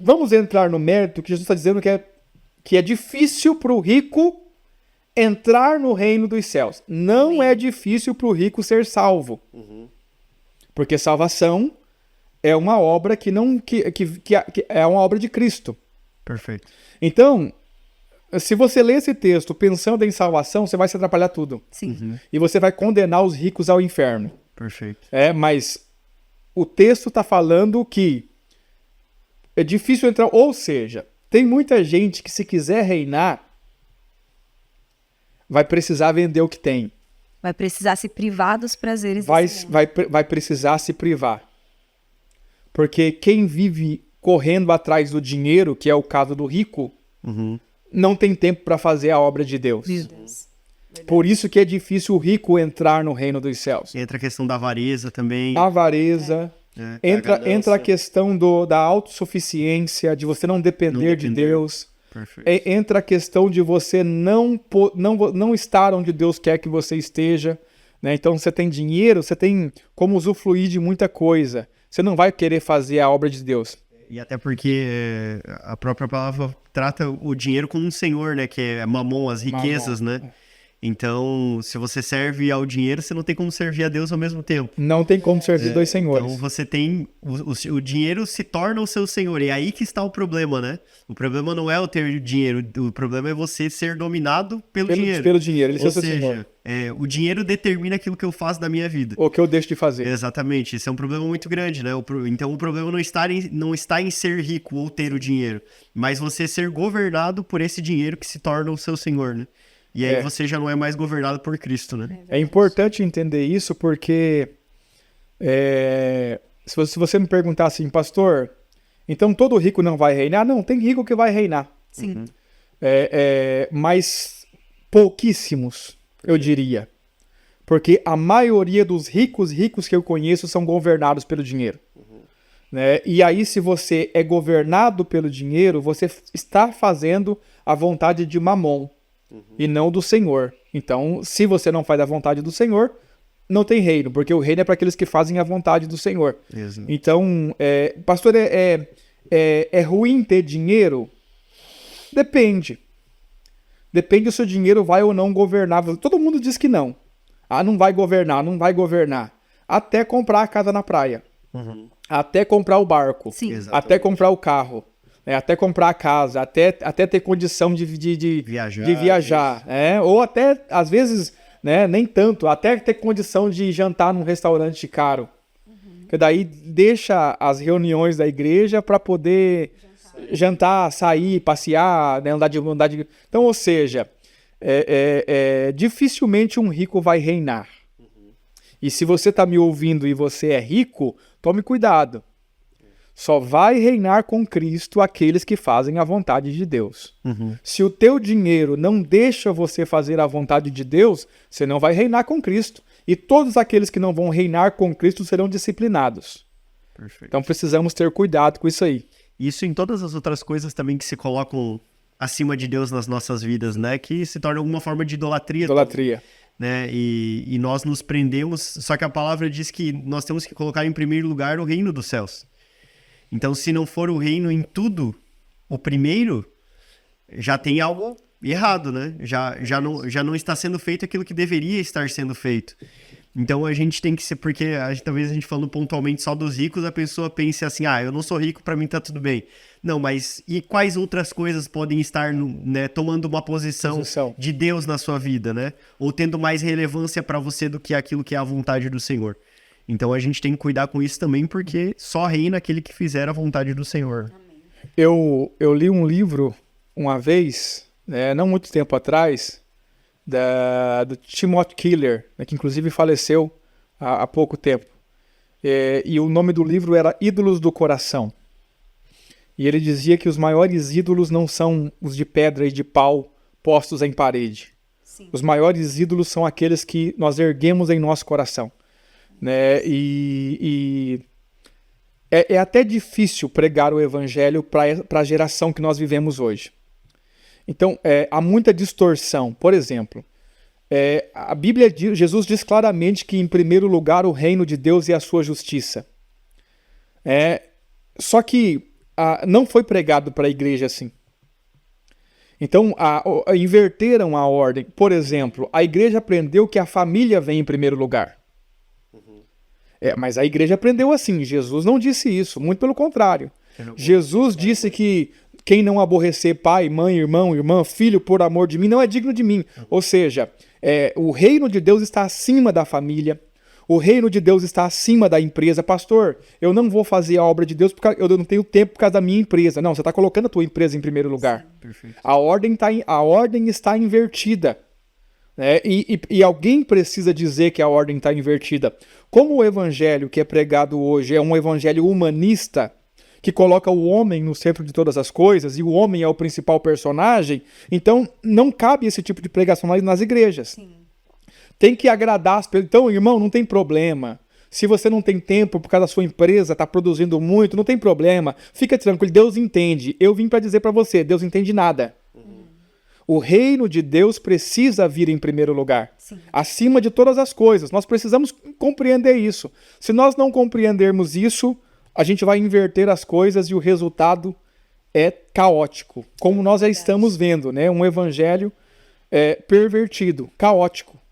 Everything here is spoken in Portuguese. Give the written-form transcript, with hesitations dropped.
vamos entrar no mérito que Jesus está dizendo que é difícil para o rico entrar no reino dos céus. Não é difícil para o rico ser salvo. Porque salvação é uma obra que é uma obra de Cristo. Perfeito. Então, se você ler esse texto pensando em salvação, você vai se atrapalhar tudo. Sim. E você vai condenar os ricos ao inferno. Perfeito. Mas o texto está falando que é difícil entrar. Ou seja, tem muita gente que, se quiser reinar, vai precisar vender o que tem. Vai precisar se privar dos prazeres Vai, desse mundo. vai precisar se privar. Porque quem vive correndo atrás do dinheiro, que é o caso do rico, não tem tempo para fazer a obra de Deus. Meu Deus. Por isso que é difícil o rico entrar no reino dos céus. Entra a questão da avareza também. A avareza, entra a questão da autossuficiência, de você não depender de Deus. Perfeito. Entra a questão de você não estar onde Deus quer que você esteja. Né? Então, você tem dinheiro, você tem como usufruir de muita coisa. Você não vai querer fazer a obra de Deus. E até porque a própria palavra trata o dinheiro como um senhor, né? Que é mamon, as riquezas, né? Então, se você serve ao dinheiro, você não tem como servir a Deus ao mesmo tempo. Não tem como servir dois senhores. Então, você tem... O dinheiro se torna o seu senhor. E é aí que está o problema, né? O problema não é o ter dinheiro. O problema é você ser dominado pelo dinheiro. Pelo dinheiro. Ele Ou seu seja, senhor. O dinheiro determina aquilo que eu faço da minha vida. O que eu deixo de fazer. Exatamente. Isso é um problema muito grande, né? Então, o problema não está em ser rico ou ter o dinheiro, mas você ser governado por esse dinheiro que se torna o seu senhor, né? E aí você já não é mais governado por Cristo, né? É importante entender isso porque se você me perguntar assim, pastor, então todo rico não vai reinar? Não, tem rico que vai reinar. Sim. Mas pouquíssimos, eu diria. Porque a maioria dos ricos que eu conheço são governados pelo dinheiro. Né? E aí, se você é governado pelo dinheiro, você está fazendo a vontade de Mamon. E não do Senhor. Então, se você não faz a vontade do Senhor, não tem reino, porque o reino é para aqueles que fazem a vontade do Senhor. Exato. Então, pastor, é ruim ter dinheiro? Depende. Depende se o dinheiro vai ou não governar. Todo mundo diz que não. Não vai governar. Até comprar a casa na praia. Até comprar o barco. Sim. Até comprar o carro. Até comprar a casa, até ter condição de viajar. Ou até, às vezes, né, nem tanto, até ter condição de jantar num restaurante caro. Porque daí deixa as reuniões da igreja para poder jantar, sair, passear, né, andar de... Então, ou seja, dificilmente um rico vai reinar. E se você está me ouvindo e você é rico, tome cuidado. Só vai reinar com Cristo aqueles que fazem a vontade de Deus. Se o teu dinheiro não deixa você fazer a vontade de Deus, você não vai reinar com Cristo. E todos aqueles que não vão reinar com Cristo serão disciplinados. Perfeito. Então precisamos ter cuidado com isso aí. Isso em todas as outras coisas também que se colocam acima de Deus nas nossas vidas, né? Que se torna alguma forma de idolatria. Idolatria. Né? E nós nos prendemos... Só que a palavra diz que nós temos que colocar em primeiro lugar o reino dos céus. Então, se não for o reino em tudo, o primeiro, já tem algo errado, né? Já não está sendo feito aquilo que deveria estar sendo feito. Então, a gente tem que ser... Porque talvez a gente falando pontualmente só dos ricos, a pessoa pense assim, eu não sou rico, para mim tá tudo bem. Não, mas e quais outras coisas podem estar né, tomando uma posição de Deus na sua vida, né? Ou tendo mais relevância para você do que aquilo que é a vontade do Senhor. Então a gente tem que cuidar com isso também, porque só reina aquele que fizer a vontade do Senhor. Eu li um livro uma vez, não muito tempo atrás, do Timothy Keller, né, que inclusive faleceu há pouco tempo. E o nome do livro era Ídolos do Coração. E ele dizia que os maiores ídolos não são os de pedra e de pau postos em parede. Sim. Os maiores ídolos são aqueles que nós erguemos em nosso coração. Né? É até difícil pregar o evangelho para a geração que nós vivemos hoje. Então, há muita distorção. Por exemplo, a Bíblia diz, Jesus diz claramente que em primeiro lugar o reino de Deus e a sua justiça. Só que não foi pregado para a igreja assim. Então, inverteram a ordem. Por exemplo, a igreja aprendeu que a família vem em primeiro lugar. Mas a igreja aprendeu assim. Jesus não disse isso, muito pelo contrário. Jesus disse que quem não aborrecer pai, mãe, irmão, irmã, filho, por amor de mim, não é digno de mim. Ou seja, o reino de Deus está acima da família. O reino de Deus está acima da empresa. Pastor, eu não vou fazer a obra de Deus porque eu não tenho tempo por causa da minha empresa. Não, você está colocando a tua empresa em primeiro lugar. Perfeito. A ordem está invertida. Né? E alguém precisa dizer que a ordem está invertida. Como o evangelho que é pregado hoje é um evangelho humanista, que coloca o homem no centro de todas as coisas, e o homem é o principal personagem, então não cabe esse tipo de pregação nas igrejas. Sim. Tem que agradar as pessoas. Então, irmão, não tem problema. Se você não tem tempo por causa da sua empresa, está produzindo muito, não tem problema. Fica tranquilo, Deus entende. Eu vim para dizer para você, Deus entende nada. O reino de Deus precisa vir em primeiro lugar. Sim. Acima de todas as coisas. Nós precisamos compreender isso. Se nós não compreendermos isso, a gente vai inverter as coisas e o resultado é caótico. Como nós já estamos vendo, né? Um evangelho pervertido, caótico.